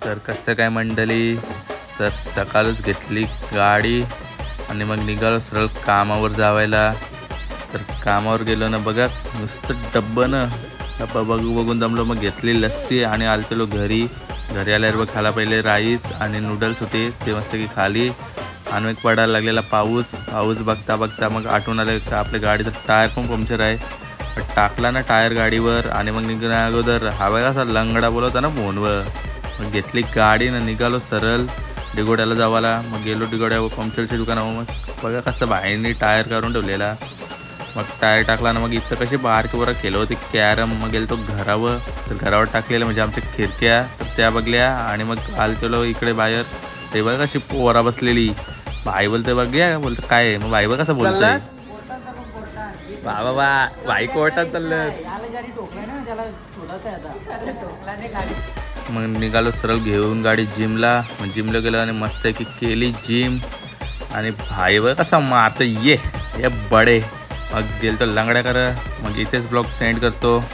तर कसं काय मंडळी, तर सकाळच घेतली गाडी आणि मग निघालो सरळ कामावर जावायला. तर कामावर गेलो ना बघा, नुसतं डब्बा बघून दमलो. मग घेतली लस्सी आणि आलतेलो घरी. घरी आल्यावर बघ खाला पहिले राईस आणि नूडल्स होते ते मस्त की खाली. आणि मग पडायला लागलेला पाऊस बघता बघता मग आठवून आलं का आपल्या गाडीचा टायर पण पंक्चर आहे. टाकला ना टायर गाडीवर आणि मग निघण्या अगोदर हवा कसा लंगडा बोलवता ना फोनवर. मग घेतली गाडी ना निघालो सरळ डिगोड्याला जावाला. मग गेलो डिगोड्या पंक्चरच्या दुकानावर. मग बघा कसं बाहेरनी टायर काढून ठेवलेला. मग टायर टाकला ना मग इथं कशी बारकी बरं केलं होती कॅरम. मग गेलो तो घरावर. तर घरावर टाकलेलं म्हणजे आमच्या खिडक्या तर त्या बघल्या. आणि मग आलतेलो इकडे बाहेर. ते बघा कशी पोरा बसलेली. भाई बोलते बघ्या बोलतं काय. मग भाई बघ कसं बोलतोय. बाबा भाई कोर्टात चाललं. मग निघालो सरळ घेऊन गाडी जिमला. मग जिमला गेलो आणि मस्त की केली जिम. आणि भाई बघ कसा मारतो ये बडे. मग गेलो तो लंगड्या कर. मग इथेच ब्लॉग सेंड करतो.